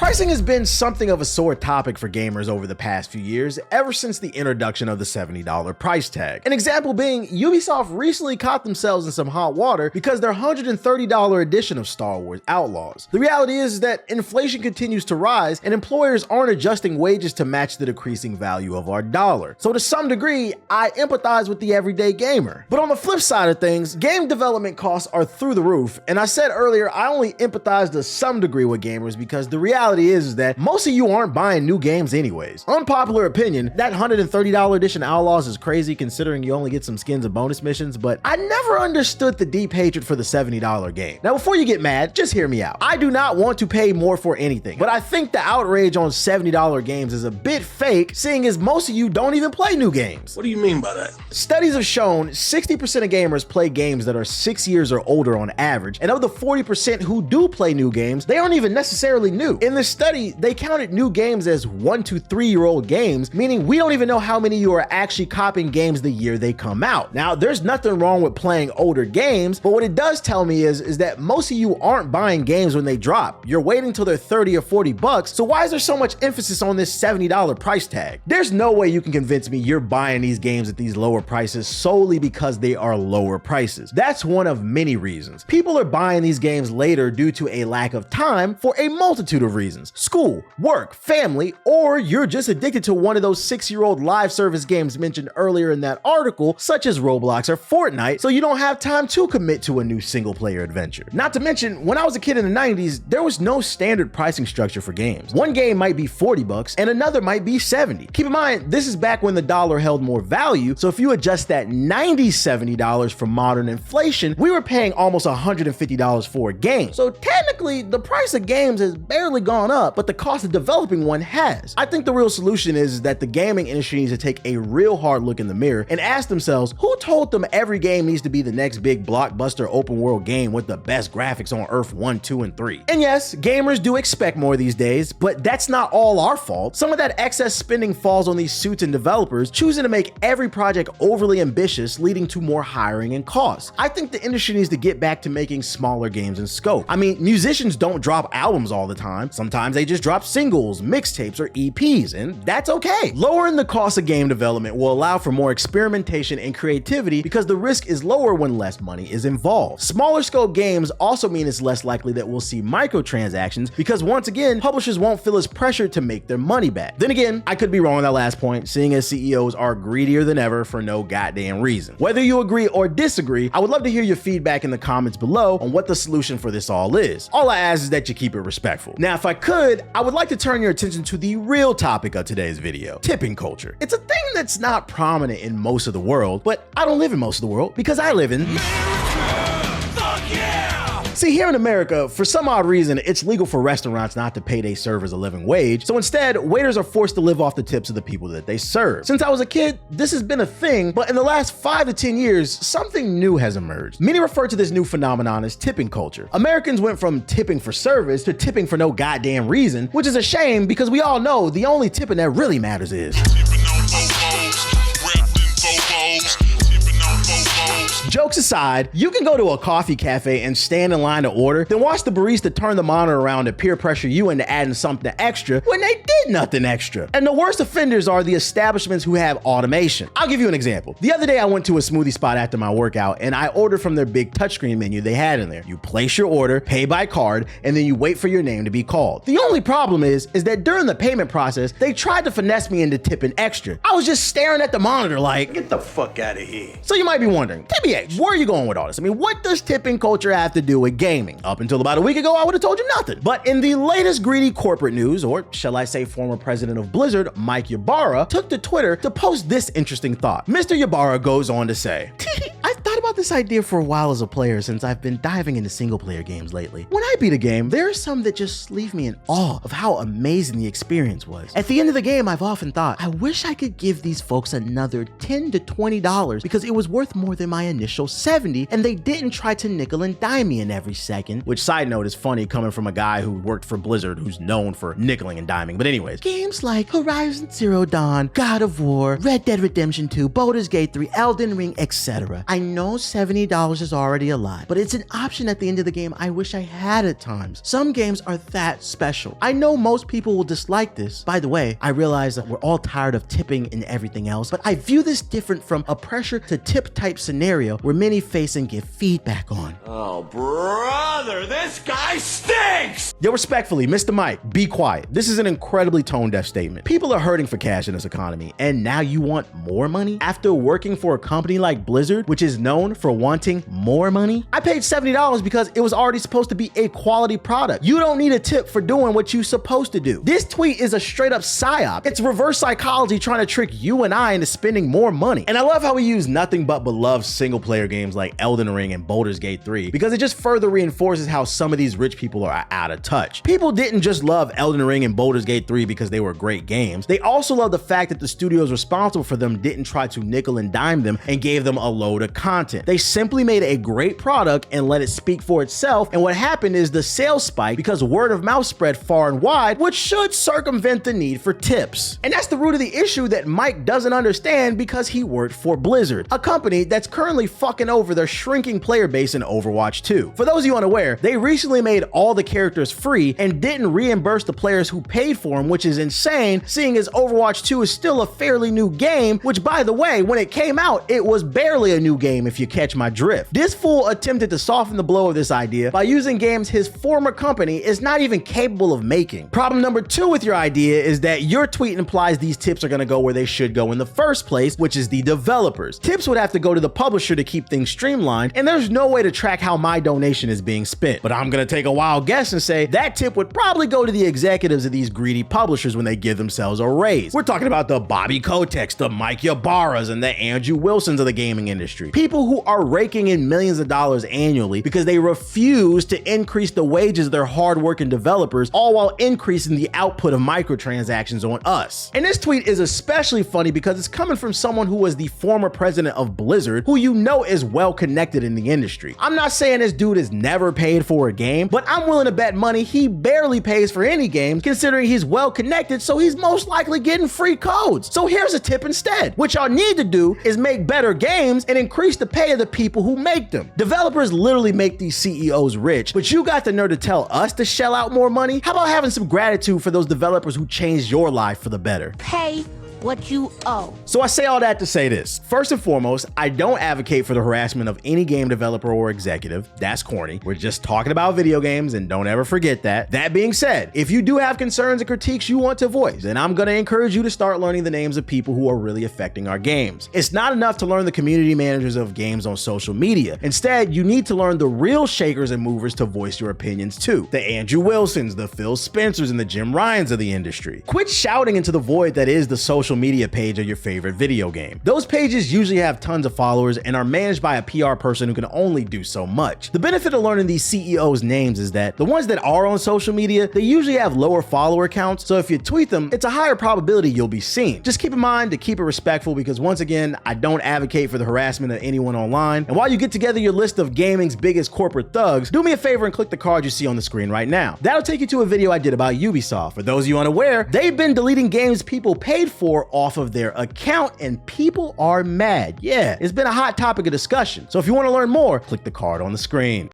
Pricing has been something of a sore topic for gamers over the past few years, ever since the introduction of the $70 price tag. An example being, Ubisoft recently caught themselves in some hot water because their $130 edition of Star Wars Outlaws. The reality is that inflation continues to rise and employers aren't adjusting wages to match the decreasing value of our dollar. So to some degree, I empathize with the everyday gamer. But on the flip side of things, game development costs are through the roof, and I said earlier I only empathize to some degree with gamers because the reality is that most of you aren't buying new games anyways. Unpopular opinion, that $130 edition Outlaws is crazy considering you only get some skins and bonus missions, but I never understood the deep hatred for the $70 game. Now before you get mad, just hear me out. I do not want to pay more for anything, but I think the outrage on $70 games is a bit fake, seeing as most of you don't even play new games. What do you mean by that? Studies have shown 60% of gamers play games that are 6 years or older on average, and of the 40% who do play new games, they aren't even necessarily new. In this study, they counted new games as 1 to 3 year old games, meaning we don't even know how many of you are actually copying games the year they come out. Now, there's nothing wrong with playing older games, but what it does tell me is that most of you aren't buying games when they drop. You're waiting till they're 30 or 40 bucks, so why is there so much emphasis on this $70 price tag? There's no way you can convince me you're buying these games at these lower prices solely because they are lower prices. That's one of many reasons. People are buying these games later due to a lack of time for a multitude of reasons. School, work, family, or you're just addicted to one of those 6-year-old live service games mentioned earlier in that article, such as Roblox or Fortnite, so you don't have time to commit to a new single-player adventure. Not to mention, when I was a kid in the 90s, there was no standard pricing structure for games. One game might be 40 bucks and another might be 70. Keep in mind, this is back when the dollar held more value, so if you adjust that $90, $70 for modern inflation, we were paying almost $150 for a game. So technically, the price of games has barely gone up, but the cost of developing one has. I think the real solution is that the gaming industry needs to take a real hard look in the mirror and ask themselves, who told them every game needs to be the next big blockbuster open world game with the best graphics on Earth 1, 2, and 3? And yes, gamers do expect more these days, but that's not all our fault. Some of that excess spending falls on these suits and developers choosing to make every project overly ambitious, leading to more hiring and costs. I think the industry needs to get back to making smaller games in scope. I mean, musicians don't drop albums all the time. Sometimes they just drop singles, mixtapes, or EPs, and that's okay. Lowering the cost of game development will allow for more experimentation and creativity because the risk is lower when less money is involved. Smaller scope games also mean it's less likely that we'll see microtransactions because once again, publishers won't feel as pressured to make their money back. Then again, I could be wrong on that last point, seeing as CEOs are greedier than ever for no goddamn reason. Whether you agree or disagree, I would love to hear your feedback in the comments below on what the solution for this all is. All I ask is that you keep it respectful. Now, if I could, I would like to turn your attention to the real topic of today's video, tipping culture. It's a thing that's not prominent in most of the world, but I don't live in most of the world because I live in America. Fuck yeah! See, here in America, for some odd reason, it's legal for restaurants not to pay their servers a living wage, so instead, waiters are forced to live off the tips of the people that they serve. Since I was a kid, this has been a thing, but in the last 5 to 10 years, something new has emerged. Many refer to this new phenomenon as tipping culture. Americans went from tipping for service to tipping for no goddamn reason, which is a shame because we all know the only tipping that really matters is jokes aside, you can go to a coffee cafe and stand in line to order, then watch the barista turn the monitor around to peer pressure you into adding something extra when they did nothing extra. And the worst offenders are the establishments who have automation. I'll give you an example. The other day I went to a smoothie spot after my workout and I ordered from their big touchscreen menu they had in there. You place your order, pay by card, and then you wait for your name to be called. The only problem is that during the payment process, they tried to finesse me into tipping extra. I was just staring at the monitor like, get the fuck out of here. So you might be wondering, TBH, where are you going with all this? I mean, what does tipping culture have to do with gaming? Up until about a week ago, I would have told you nothing. But in the latest greedy corporate news, or shall I say former president of Blizzard, Mike Ybarra, took to Twitter to post this interesting thought. Mr. Ybarra goes on to say, I've thought about this idea for a while as a player since I've been diving into single player games lately. When I beat a game, there are some that just leave me in awe of how amazing the experience was. At the end of the game, I've often thought, I wish I could give these folks another $10 to $20 because it was worth more than my initial $70 and they didn't try to nickel and dime me in every second. Which, side note, is funny coming from a guy who worked for Blizzard who's known for nickeling and diming. But anyways, games like Horizon Zero Dawn, God of War, Red Dead Redemption 2, Baldur's Gate 3, Elden Ring, etc. I I know $70 is already a lot, but it's an option at the end of the game I wish I had at times. Some games are that special. I know most people will dislike this. By the way, I realize that we're all tired of tipping and everything else, but I view this different from a pressure to tip type scenario where many face and give feedback on. Oh, brother, this guy stinks! Yo, respectfully, Mr. Mike, be quiet. This is an incredibly tone-deaf statement. People are hurting for cash in this economy, and now you want more money? After working for a company like Blizzard, which is known for wanting more money? I paid $70 because it was already supposed to be a quality product. You don't need a tip for doing what you're supposed to do. This tweet is a straight up psyop. It's reverse psychology trying to trick you and I into spending more money. And I love how we use nothing but beloved single player games like Elden Ring and Baldur's Gate 3 because it just further reinforces how some of these rich people are out of touch. People didn't just love Elden Ring and Baldur's Gate 3 because they were great games. They also love the fact that the studios responsible for them didn't try to nickel and dime them and gave them a load of content. They simply made a great product and let it speak for itself, and what happened is the sales spiked because word of mouth spread far and wide, which should circumvent the need for tips. And that's the root of the issue that Mike doesn't understand because he worked for Blizzard, a company that's currently fucking over their shrinking player base in Overwatch 2. For those of you unaware, they recently made all the characters free and didn't reimburse the players who paid for them, which is insane, seeing as Overwatch 2 is still a fairly new game, which by the way, when it came out, it was barely a new game if you catch my drift. This fool attempted to soften the blow of this idea by using games his former company is not even capable of making. Problem number 2 with your idea is that your tweet implies these tips are gonna go where they should go in the first place, which is the developers. Tips would have to go to the publisher to keep things streamlined, and there's no way to track how my donation is being spent. But I'm gonna take a wild guess and say that tip would probably go to the executives of these greedy publishers when they give themselves a raise. We're talking about the Bobby Kotick's, the Mike Ybarras, and the Andrew Wilsons of the gaming industry. People who are raking in millions of dollars annually because they refuse to increase the wages of their hardworking developers, all while increasing the output of microtransactions on us. And this tweet is especially funny because it's coming from someone who was the former president of Blizzard, who you know is well connected in the industry. I'm not saying this dude is never paid for a game, but I'm willing to bet money he barely pays for any game considering he's well connected, so he's most likely getting free codes. So here's a tip instead. What y'all need to do is make better games and increase the pay of the people who make them. Developers literally make these CEOs rich, but you got the nerve to tell us to shell out more money? How about having some gratitude for those developers who changed your life for the better? Pay what you owe. So I say all that to say this. First and foremost, I don't advocate for the harassment of any game developer or executive. That's corny. We're just talking about video games, and don't ever forget that. That being said, if you do have concerns and critiques you want to voice, then I'm gonna encourage you to start learning the names of people who are really affecting our games. It's not enough to learn the community managers of games on social media. Instead, you need to learn the real shakers and movers to voice your opinions too. The Andrew Wilsons, the Phil Spencers, and the Jim Ryans of the industry. Quit shouting into the void that is the social media page of your favorite video game. Those pages usually have tons of followers and are managed by a PR person who can only do so much. The benefit of learning these CEOs' names is that the ones that are on social media, they usually have lower follower counts, so if you tweet them, it's a higher probability you'll be seen. Just keep in mind to keep it respectful because once again, I don't advocate for the harassment of anyone online. And while you get together your list of gaming's biggest corporate thugs, do me a favor and click the card you see on the screen right now. That'll take you to a video I did about Ubisoft. For those of you unaware, they've been deleting games people paid for off of their account and people are mad. Yeah, it's been a hot topic of discussion. So if you want to learn more, click the card on the screen.